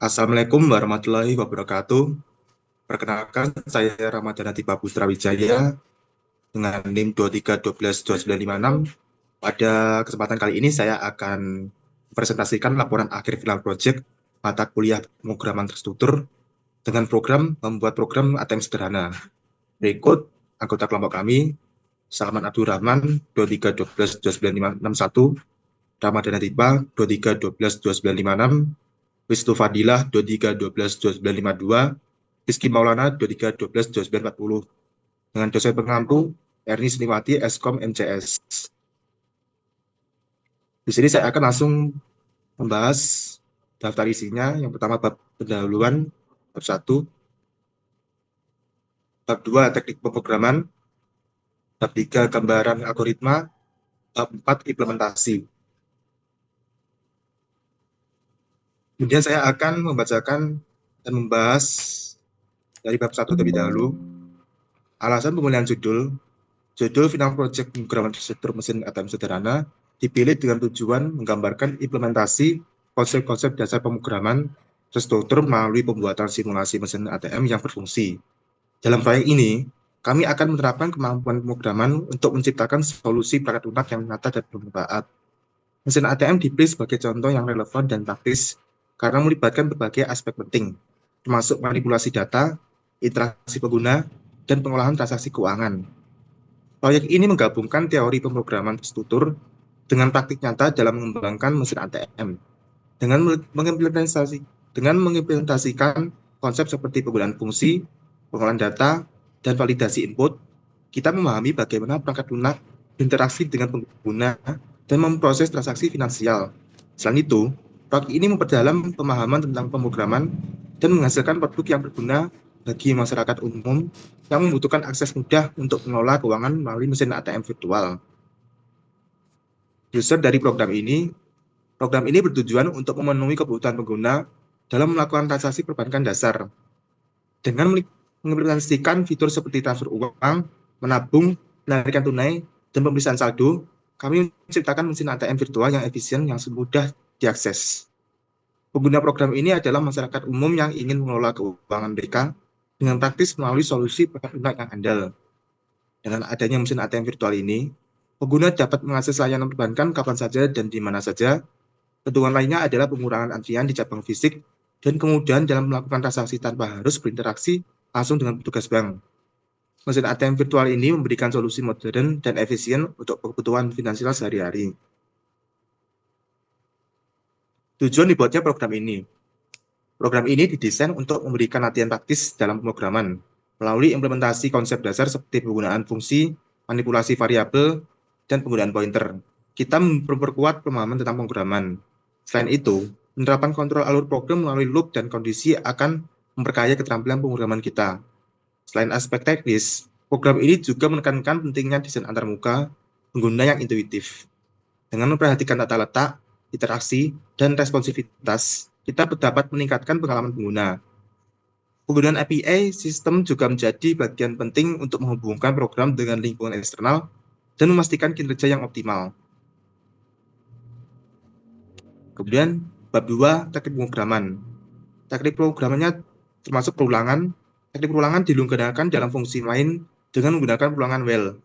Assalamualaikum warahmatullahi wabarakatuh. Perkenalkan, saya Ramadhan Atipa Putra Wijaya dengan NIM 2312296. Pada kesempatan kali ini saya akan presentasikan laporan akhir final project mata kuliah pemrograman terstruktur dengan program membuat program ATM sederhana. Berikut anggota kelompok kami: Salman Abdurrahman 23122961, Ramadhan Atipa 23122956, Wisnu Fadilah 23122952, Rizky Maulana 23122940, dengan dosen pengampu Erni Sliwati Eskom MCS. Di sini saya akan langsung membahas daftar isinya. Yang pertama bab pendahuluan, bab 1, bab 2 teknik pemrograman, bab 3 gambaran algoritma, bab 4 implementasi. Kemudian saya akan membacakan dan membahas dari bab 1 terlebih dahulu. Alasan pemilihan judul. Judul final project pemrograman struktur mesin ATM sederhana dipilih dengan tujuan menggambarkan implementasi konsep-konsep dasar pemrograman terstruktur melalui pembuatan simulasi mesin ATM yang berfungsi. Dalam proyek ini, kami akan menerapkan kemampuan pemrograman untuk menciptakan solusi perangkat lunak yang nyata dan bermanfaat. Mesin ATM dipilih sebagai contoh yang relevan dan praktis karena melibatkan berbagai aspek penting, termasuk manipulasi data, interaksi pengguna, dan pengolahan transaksi keuangan. Proyek ini menggabungkan teori pemrograman terstruktur dengan praktik nyata dalam mengembangkan mesin ATM. Dengan mengimplementasikan konsep seperti penggunaan fungsi, pengolahan data, dan validasi input, kita memahami bagaimana perangkat lunak berinteraksi dengan pengguna dan memproses transaksi finansial. Selain itu, proyek ini memperdalam pemahaman tentang pemrograman dan menghasilkan produk yang berguna bagi masyarakat umum yang membutuhkan akses mudah untuk mengelola keuangan melalui mesin ATM virtual. User dari program ini bertujuan untuk memenuhi kebutuhan pengguna dalam melakukan transaksi perbankan dasar. Dengan mengimplementasikan fitur seperti transfer uang, menabung, penarikan tunai, dan pemeriksaan saldo, kami menciptakan mesin ATM virtual yang efisien yang mudah diakses. Pengguna program ini adalah masyarakat umum yang ingin mengelola keuangan mereka dengan praktis melalui solusi perangkat lunak yang andal. Dengan adanya mesin ATM virtual ini, pengguna dapat mengakses layanan perbankan kapan saja dan di mana saja. Keuntungan lainnya adalah pengurangan antrian di cabang fisik dan kemudahan dalam melakukan transaksi tanpa harus berinteraksi langsung dengan petugas bank. Mesin ATM virtual ini memberikan solusi modern dan efisien untuk kebutuhan finansial sehari-hari. Tujuan dibuatnya program ini. Program ini didesain untuk memberikan latihan praktis dalam pemrograman melalui implementasi konsep dasar seperti penggunaan fungsi, manipulasi variabel, dan penggunaan pointer. Kita memperkuat pemahaman tentang pemrograman. Selain itu, penerapan kontrol alur program melalui loop dan kondisi akan memperkaya keterampilan pemrograman kita. Selain aspek teknis, program ini juga menekankan pentingnya desain antarmuka pengguna yang intuitif. Dengan memperhatikan tata letak, interaksi, dan responsivitas, kita dapat meningkatkan pengalaman pengguna. Penggunaan API sistem juga menjadi bagian penting untuk menghubungkan program dengan lingkungan eksternal dan memastikan kinerja yang optimal. Kemudian, bab 2, teknik pemrograman. Teknik pemrogramannya termasuk perulangan. Teknik perulangan digunakan dalam fungsi main dengan menggunakan perulangan while.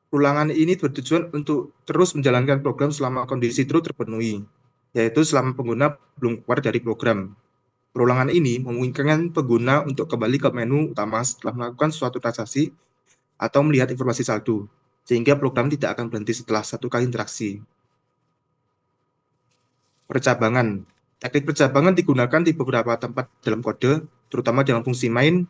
Perulangan ini bertujuan untuk terus menjalankan program selama kondisi true terpenuhi, yaitu selama pengguna belum keluar dari program. Perulangan ini memungkinkan pengguna untuk kembali ke menu utama setelah melakukan suatu transaksi atau melihat informasi saldo, sehingga program tidak akan berhenti setelah satu kali interaksi. Percabangan. Teknik percabangan digunakan di beberapa tempat dalam kode, terutama dalam fungsi main,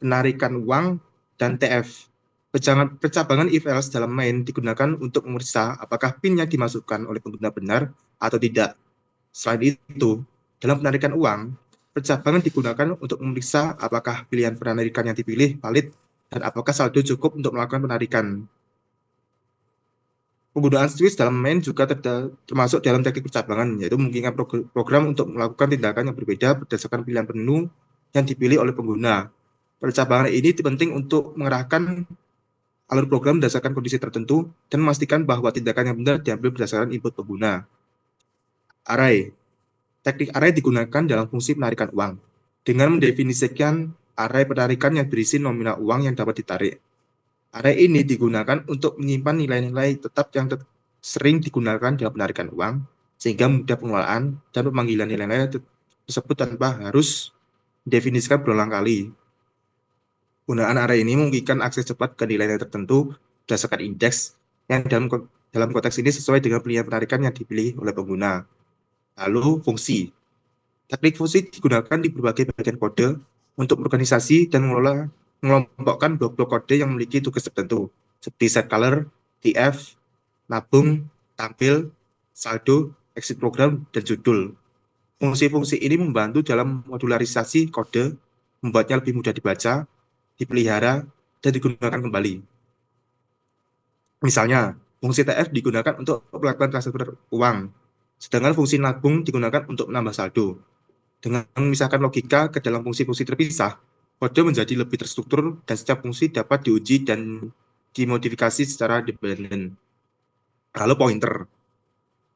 penarikan uang, dan TF. Percabangan if-else dalam main digunakan untuk memeriksa apakah PIN yang dimasukkan oleh pengguna benar atau tidak. Selain itu, dalam penarikan uang, percabangan digunakan untuk memeriksa apakah pilihan penarikan yang dipilih valid dan apakah saldo cukup untuk melakukan penarikan. Penggunaan switch dalam main juga termasuk dalam teknik percabangan, yaitu memungkinkan program untuk melakukan tindakan yang berbeda berdasarkan pilihan menu yang dipilih oleh pengguna. Percabangan ini penting untuk mengerahkan alur program berdasarkan kondisi tertentu dan memastikan bahwa tindakan yang benar diambil berdasarkan input pengguna. Array. Teknik array digunakan dalam fungsi penarikan uang dengan mendefinisikan array penarikan yang berisi nominal uang yang dapat ditarik. Array ini digunakan untuk menyimpan nilai-nilai tetap yang sering digunakan dalam penarikan uang, sehingga mudah pengelolaan dan pemanggilan nilai-nilai tersebut tanpa harus didefinisikan berulang kali. Penggunaan array ini memungkinkan akses cepat ke nilai-nilai tertentu berdasarkan indeks yang dalam konteks ini sesuai dengan pilihan penarikan yang dipilih oleh pengguna. Lalu, fungsi. Teknik fungsi digunakan di berbagai bagian kode untuk organisasi dan mengelompokkan blok-blok kode yang memiliki tugas tertentu, seperti setColor, TF, nabung, tampil, saldo, exit program, dan judul. Fungsi-fungsi ini membantu dalam modularisasi kode, membuatnya lebih mudah dibaca, dipelihara, dan digunakan kembali. Misalnya, fungsi TF digunakan untuk melakukan transfer uang, sedangkan fungsi nabung digunakan untuk menambah saldo. Dengan memisahkan logika ke dalam fungsi-fungsi terpisah, kode menjadi lebih terstruktur dan setiap fungsi dapat diuji dan dimodifikasi secara independen. Lalu pointer.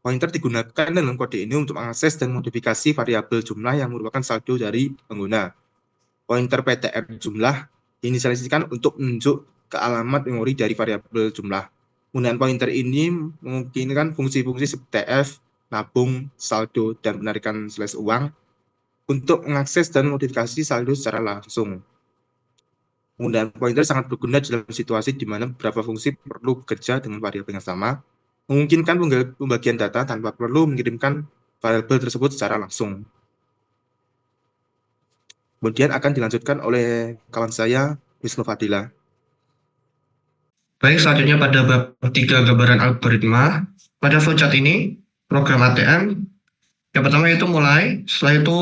Pointer digunakan dalam kode ini untuk mengakses dan modifikasi variabel jumlah yang merupakan saldo dari pengguna. Pointer PTR jumlah diinisialisasikan untuk menunjuk ke alamat memori dari variabel jumlah. Penggunaan pointer ini memungkinkan fungsi-fungsi seperti TF, nabung, saldo, dan penarikan /uang untuk mengakses dan modifikasi saldo secara langsung. Penggunaan pointer sangat berguna dalam situasi di mana beberapa fungsi perlu bekerja dengan variabel yang sama, memungkinkan pembagian data tanpa perlu mengirimkan variabel tersebut secara langsung. Kemudian akan dilanjutkan oleh kawan saya, Wisnu Fadila. Baik, selanjutnya pada bab 3 gambaran algoritma. Pada flowchart ini, program ATM yang pertama itu mulai, setelah itu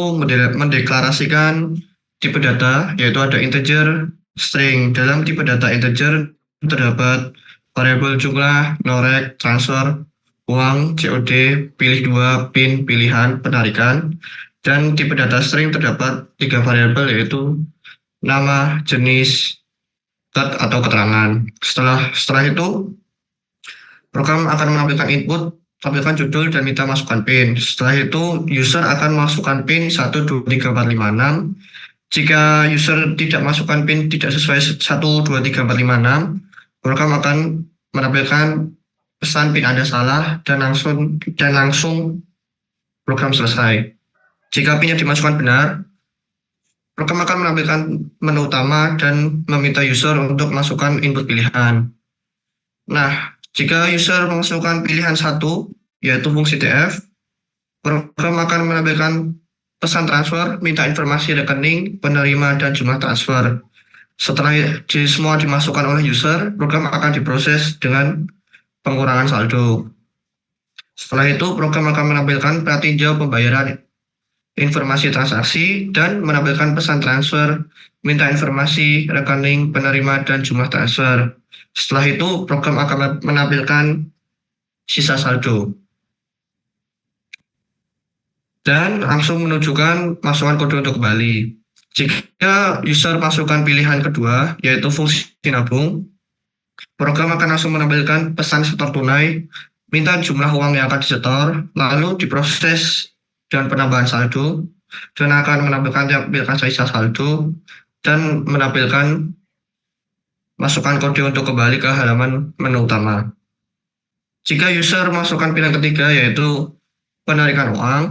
mendeklarasikan tipe data, yaitu ada integer, string. Dalam tipe data integer terdapat variabel jumlah, norek, transfer, uang, COD, pilih 2, pin, pilihan, penarikan. Dan tipe data string terdapat 3 variabel, yaitu nama, jenis, atau keterangan. Setelah itu, program akan menampilkan input, tampilkan judul, dan minta masukkan pin. Setelah itu, user akan masukkan pin 1, 2, 3, 4, 5, 6. Jika user tidak masukkan pin tidak sesuai 1, 2, 3, 4, 5, 6, program akan menampilkan pesan pin Anda salah dan langsung program selesai. Jika pinnya dimasukkan benar, program akan menampilkan menu utama dan meminta user untuk masukkan input pilihan. Nah, jika user memasukkan pilihan 1, yaitu fungsi TF, program akan menampilkan pesan transfer, minta informasi rekening, penerima, dan jumlah transfer. Setelah semua dimasukkan oleh user, program akan diproses dengan pengurangan saldo. Setelah itu, program akan menampilkan pratinjau pembayaran informasi transaksi dan menampilkan pesan transfer, minta informasi rekening, penerima, dan jumlah transfer. Setelah itu, program akan menampilkan sisa saldo dan langsung menunjukkan masukan kode untuk kembali. Jika user masukkan pilihan kedua, yaitu fungsi nabung, program akan langsung menampilkan pesan setor tunai, minta jumlah uang yang akan disetor, lalu diproses dan penambahan saldo, dan akan menampilkan sisa saldo, dan menampilkan masukkan kode untuk kembali ke halaman menu utama. Jika user masukkan pilihan ketiga, yaitu penarikan uang,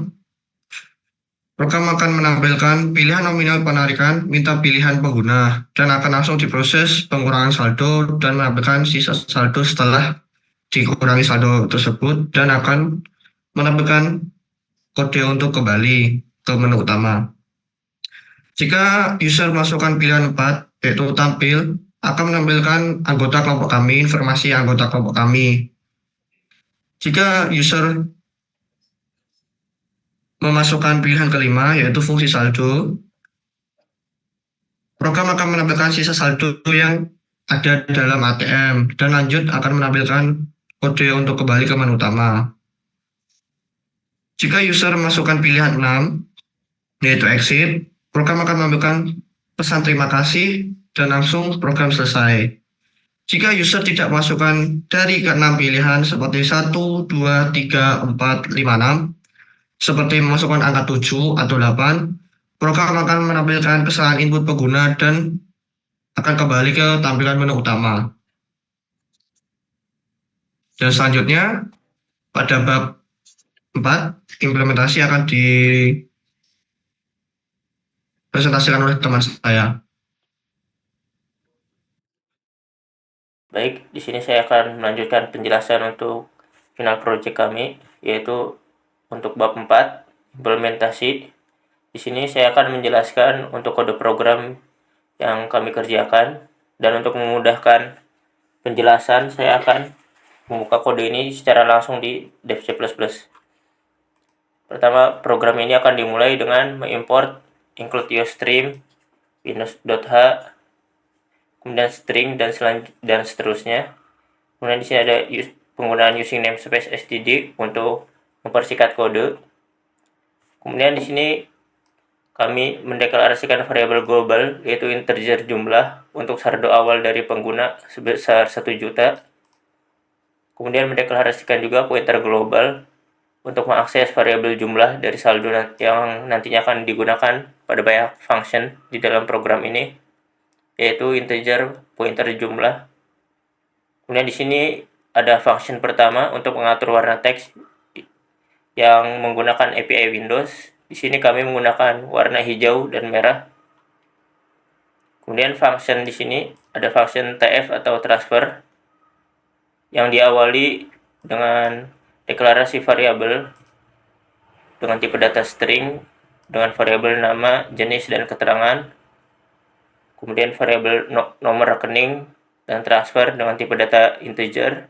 program akan menampilkan pilihan nominal penarikan, minta pilihan pengguna, dan akan langsung diproses pengurangan saldo dan menampilkan sisa saldo setelah dikurangi saldo tersebut, dan akan menampilkan kode untuk kembali ke menu utama. Jika user masukkan pilihan 4, yaitu tampil, akan menampilkan anggota kelompok kami, informasi anggota kelompok kami. Jika user memasukkan pilihan kelima, yaitu fungsi saldo, program akan menampilkan sisa saldo yang ada dalam ATM, dan lanjut akan menampilkan kode untuk kembali ke menu utama. Jika user masukkan pilihan 6, yaitu exit, program akan menampilkan pesan terima kasih dan langsung program selesai. Jika user tidak masukkan dari ke-6 pilihan seperti 1, 2, 3, 4, 5, 6, seperti memasukkan angka 7 atau 8, program akan menampilkan kesalahan input pengguna dan akan kembali ke tampilan menu utama. Dan selanjutnya, pada bab 4, implementasi akan dipresentasikan oleh teman saya. Baik, di sini saya akan melanjutkan penjelasan untuk final project kami, yaitu untuk bab 4, implementasi. Di sini saya akan menjelaskan untuk kode program yang kami kerjakan, dan untuk memudahkan penjelasan, saya akan membuka kode ini secara langsung di dev C++. Pertama, program ini akan dimulai dengan mengimport include UStream, windows.h, kemudian string dan seterusnya. Kemudian di sini ada penggunaan using namespace std untuk mempersingkat kode. Kemudian di sini kami mendeklarasikan variabel global, yaitu integer jumlah untuk saldo awal dari pengguna sebesar 1 juta. Kemudian mendeklarasikan juga pointer global untuk mengakses variabel jumlah dari saldo yang nantinya akan digunakan pada banyak function di dalam program ini, yaitu integer pointer jumlah. Kemudian di sini ada function pertama untuk mengatur warna teks yang menggunakan API Windows. Di sini kami menggunakan warna hijau dan merah. Kemudian function di sini ada function tf atau transfer yang diawali dengan deklarasi variabel dengan tipe data string dengan variabel nama, jenis, dan keterangan. Kemudian variabel nomor rekening dan transfer dengan tipe data integer.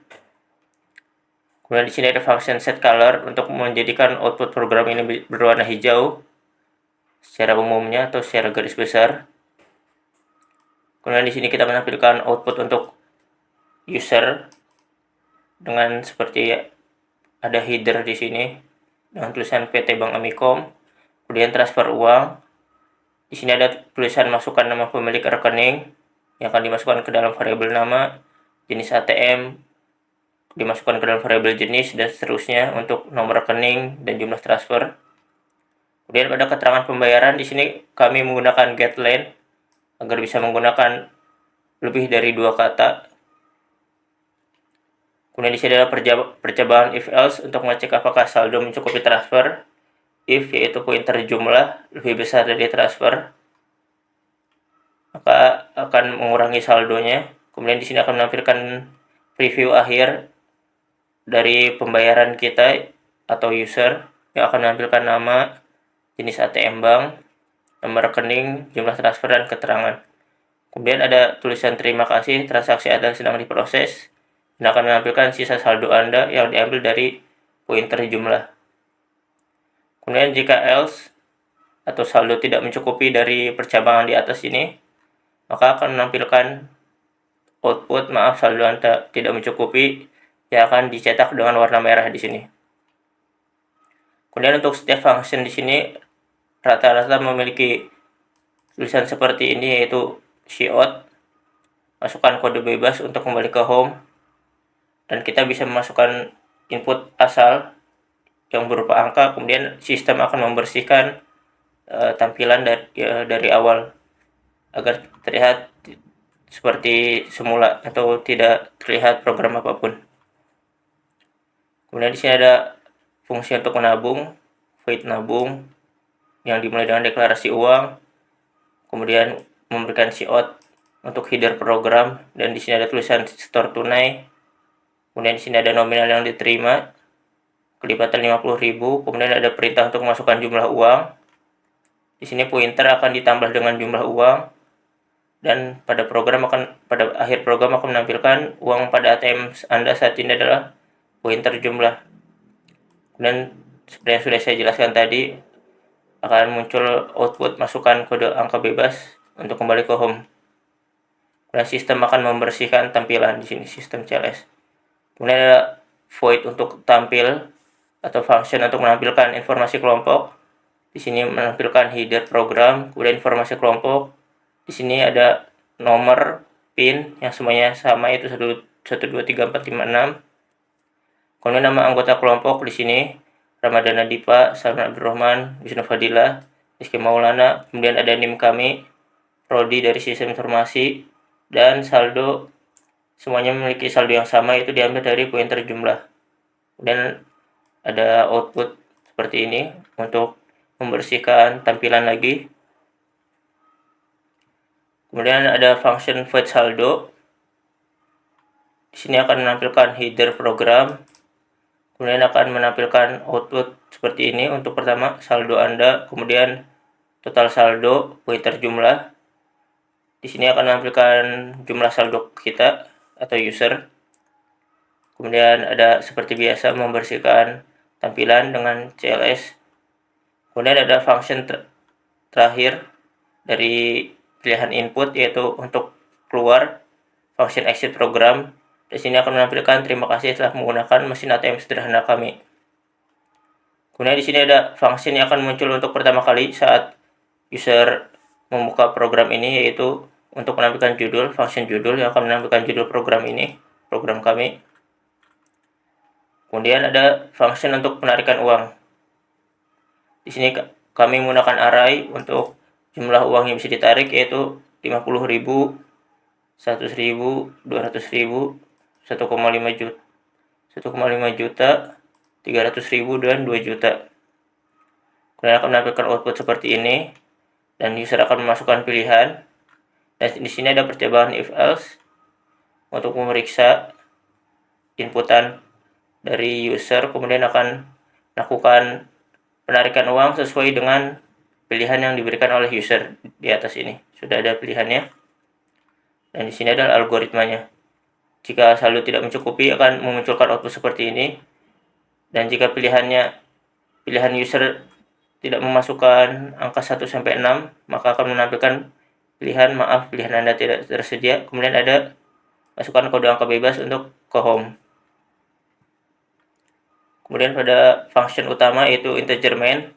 Kemudian di sini ada function set color untuk menjadikan output program ini berwarna hijau secara umumnya atau secara garis besar. Kemudian di sini kita menampilkan output untuk user dengan seperti ada header di sini dengan tulisan PT Bank Amikom. Kemudian transfer uang. Di sini ada tulisan masukkan nama pemilik rekening yang akan dimasukkan ke dalam variabel nama, jenis ATM dimasukkan ke dalam variabel jenis, dan seterusnya untuk nomor rekening dan jumlah transfer. Kemudian pada keterangan pembayaran di sini kami menggunakan getLine agar bisa menggunakan lebih dari 2 kata. Kemudian di sini ada percobaan if else untuk mengecek apakah saldo mencukupi transfer. If yaitu pointer jumlah lebih besar dari transfer, maka akan mengurangi saldonya. Kemudian di sini akan menampilkan preview akhir dari pembayaran kita atau user yang akan menampilkan nama, jenis ATM bank, nomor rekening, jumlah transfer, dan keterangan. Kemudian ada tulisan terima kasih, transaksi Anda sedang diproses, dan akan menampilkan sisa saldo Anda yang diambil dari pointer jumlah. Kemudian jika else atau saldo tidak mencukupi dari percabangan di atas ini, maka akan menampilkan output saldo Anda tidak mencukupi yang akan dicetak dengan warna merah di sini. Kemudian untuk setiap function di sini rata-rata memiliki tulisan seperti ini, yaitu cout, masukkan kode bebas untuk kembali ke home, dan kita bisa memasukkan input asal yang berupa angka. Kemudian sistem akan membersihkan tampilan dari awal agar terlihat seperti semula atau tidak terlihat program apapun. Kemudian di sini ada fungsi untuk menabung, void nabung, yang dimulai dengan deklarasi uang. Kemudian memberikan cout untuk header program, dan di sini ada tulisan store tunai. Kemudian di sini ada nominal yang diterima, kelipatan 50.000. Kemudian ada perintah untuk memasukkan jumlah uang. Di sini pointer akan ditambah dengan jumlah uang, dan pada akhir program akan menampilkan uang pada ATM Anda saat ini adalah pointer jumlah. Kemudian seperti yang sudah saya jelaskan tadi, akan muncul output masukkan kode angka bebas untuk kembali ke home. Dan sistem akan membersihkan tampilan di sini, sistem CLS. Kemudian ada void untuk tampil atau function untuk menampilkan informasi kelompok. Di sini menampilkan header program, kemudian informasi kelompok. Di sini ada nomor PIN yang semuanya sama, yaitu 1, 2, 3, 4, 5, 6. Kemudian nama anggota kelompok di sini Ramadana Dipa, Salman Abdurrahman, Wisnu Fadilah, Rizky Maulana, kemudian ada NIM kami, Prodi dari Sistem Informasi, dan saldo semuanya memiliki saldo yang sama, itu diambil dari pointer jumlah. Dan ada output seperti ini untuk membersihkan tampilan lagi. Kemudian ada function void saldo. Di sini akan menampilkan header program. Kemudian akan menampilkan output seperti ini. Untuk pertama saldo Anda, kemudian total saldo, pointer jumlah. Di sini akan menampilkan jumlah saldo kita atau user. Kemudian ada seperti biasa membersihkan tampilan dengan CLS. Kemudian ada function terakhir dari pilihan input, yaitu untuk keluar function exit program. Di sini akan menampilkan terima kasih telah menggunakan mesin ATM sederhana kami. Kemudian di sini ada function yang akan muncul untuk pertama kali saat user membuka program ini, yaitu untuk menampilkan judul, function judul yang akan menampilkan judul program ini, program kami. Kemudian ada function untuk penarikan uang. Di sini kami menggunakan array untuk jumlah uang yang bisa ditarik, yaitu 50.000, 100.000, 200.000, 1,5 juta, 1,5 juta, 300.000, dan 2 juta. Kemudian akan menampilkan output seperti ini, dan user akan memasukkan pilihan. Dan di sini ada percobaan if else untuk memeriksa inputan dari user, kemudian akan melakukan penarikan uang sesuai dengan pilihan yang diberikan oleh user. Di atas ini sudah ada pilihannya, dan di sini adalah algoritmanya. Jika saldo tidak mencukupi, akan memunculkan output seperti ini. Dan jika pilihan user tidak memasukkan angka 1 sampai 6, maka akan menampilkan pilihan Anda tidak tersedia. Kemudian ada masukkan kode angka bebas untuk ke home. Kemudian pada function utama, yaitu integer main.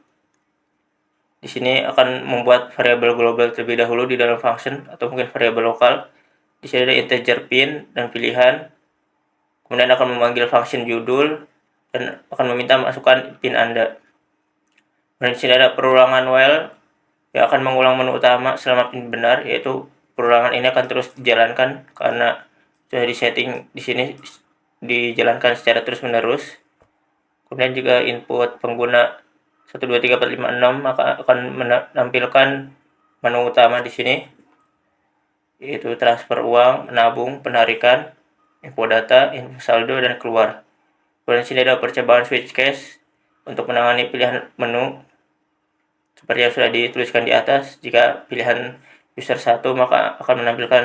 Di sini akan membuat variabel global terlebih dahulu di dalam function, atau mungkin variabel lokal. Di sini ada integer pin dan pilihan. Kemudian akan memanggil function judul dan akan meminta masukkan pin Anda. Kemudian di sini ada perulangan while yang akan mengulang menu utama selama pin benar, yaitu perulangan ini akan terus dijalankan karena sudah disetting di sini dijalankan secara terus-menerus. Kemudian jika input pengguna 1, 2, 3, 4, 5, 6, maka akan menampilkan menu utama di sini, yaitu transfer uang, menabung, penarikan, info data, info saldo, dan keluar. Kemudian di sini ada percobaan switch case untuk menangani pilihan menu seperti yang sudah dituliskan di atas. Jika pilihan user 1, maka akan menampilkan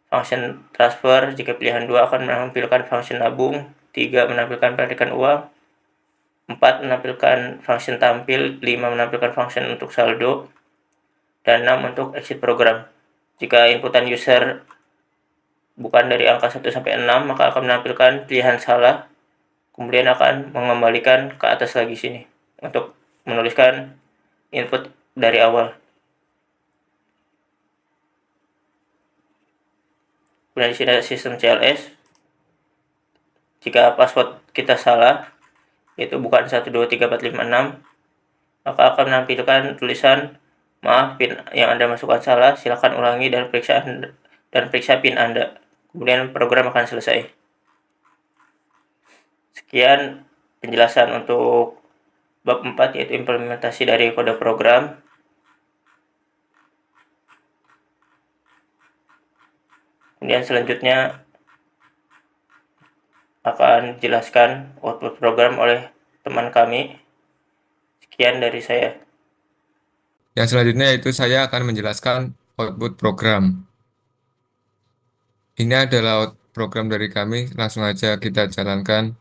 function transfer. Jika pilihan 2 akan menampilkan function nabung, 3 menampilkan penarikan uang, 4 menampilkan function tampil, 5 menampilkan function untuk saldo, dan 6 untuk exit program. Jika inputan user bukan dari angka 1 sampai 6, maka akan menampilkan pilihan salah, kemudian akan mengembalikan ke atas lagi sini untuk menuliskan input dari awal. Kemudian di sini ada sistem CLS. Jika password kita salah, yaitu bukan 1, 2, 3, 4, 5, 6, maka akan menampilkan tulisan maaf, pin yang Anda masukkan salah, silakan ulangi dan periksa pin Anda. Kemudian program akan selesai. Sekian penjelasan untuk bab 4, yaitu implementasi dari kode program. Kemudian selanjutnya akan dijelaskan output program oleh teman kami. Sekian dari saya. Yang selanjutnya yaitu saya akan menjelaskan output program. Ini adalah program dari kami, langsung aja kita jalankan.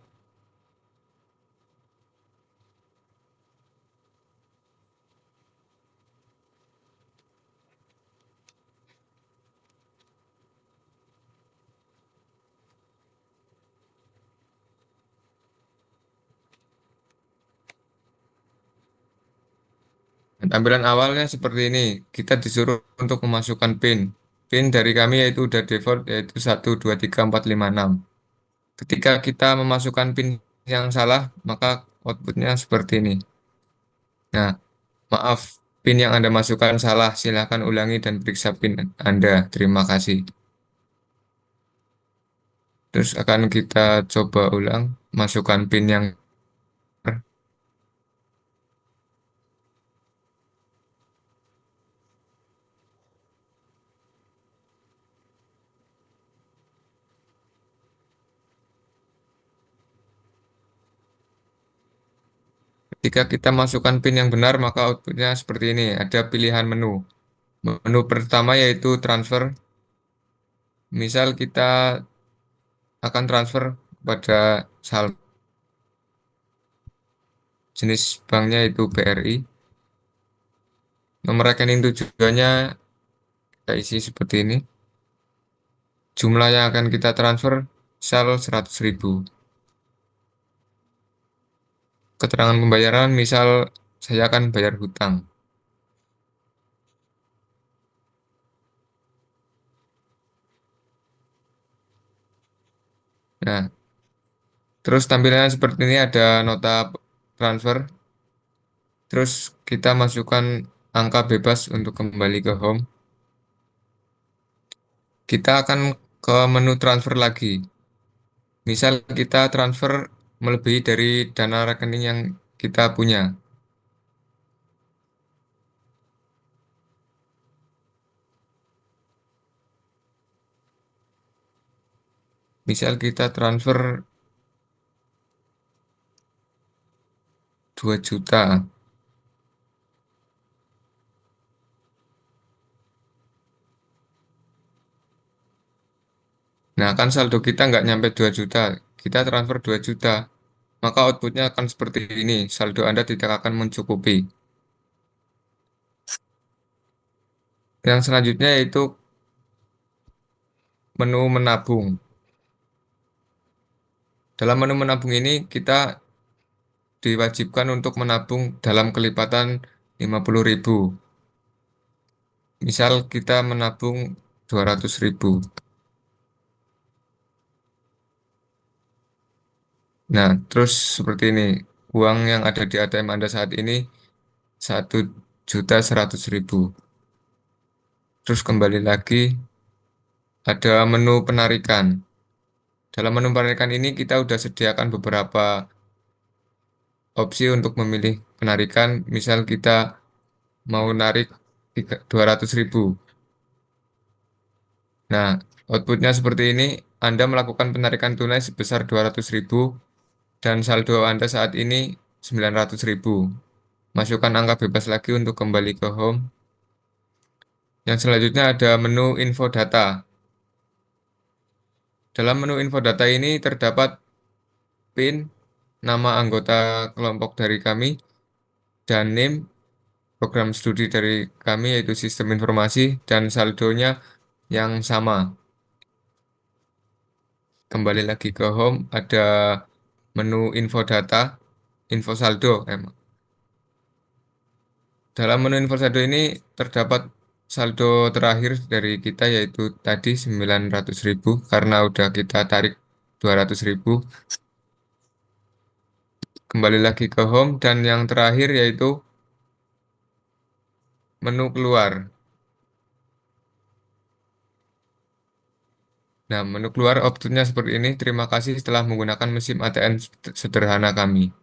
Tampilan awalnya seperti ini. Kita disuruh untuk memasukkan PIN. PIN dari kami yaitu udah default, yaitu 1, 2, 3, 4, 5, 6. Ketika kita memasukkan PIN yang salah, maka outputnya seperti ini. Nah, maaf, PIN yang Anda masukkan salah. Silahkan ulangi dan periksa PIN Anda. Terima kasih. Terus akan kita coba ulang, masukkan PIN yang benar. Ketika kita masukkan PIN yang benar, maka outputnya seperti ini. Ada pilihan menu. Menu pertama yaitu transfer. Misal kita akan transfer pada saldo. Jenis banknya itu BRI. Nomor rekening tujuannya kita isi seperti ini. Jumlah yang akan kita transfer misal 100.000. Keterangan pembayaran misal saya akan bayar hutang. Nah, terus tampilannya seperti ini, ada nota transfer. Terus kita masukkan angka bebas untuk kembali ke home. Kita akan ke menu transfer lagi. Misal kita transfer melebihi dari dana rekening yang kita punya. Misal kita transfer 2 juta. Nah, kan saldo kita nggak nyampe 2 juta. Kita transfer 2 juta. Maka outputnya akan seperti ini. Saldo Anda tidak akan mencukupi. Yang selanjutnya yaitu menu menabung. Dalam menu menabung ini kita diwajibkan untuk menabung dalam kelipatan 50.000. Misal kita menabung 200.000. Nah, terus seperti ini. Uang yang ada di ATM Anda saat ini 1.100.000. Terus kembali lagi ada menu penarikan. Dalam menu penarikan ini kita sudah sediakan beberapa opsi untuk memilih penarikan. Misal kita mau narik 200.000. Nah, outputnya seperti ini. Anda melakukan penarikan tunai sebesar 200.000 dan saldo Anda saat ini 900.000. Masukkan angka bebas lagi untuk kembali ke home. Yang selanjutnya ada menu info data. Dalam menu info data ini terdapat PIN, nama anggota kelompok dari kami, dan NIM, program studi dari kami yaitu sistem informasi, dan saldonya yang sama. Kembali lagi ke home, ada menu info data, info saldo. Dalam menu info saldo ini terdapat saldo terakhir dari kita yaitu tadi 900.000 karena udah kita tarik 200.000. Kembali lagi ke home dan yang terakhir yaitu menu keluar. Nah, menu keluar outputnya seperti ini. Terima kasih telah menggunakan mesin ATM sederhana kami.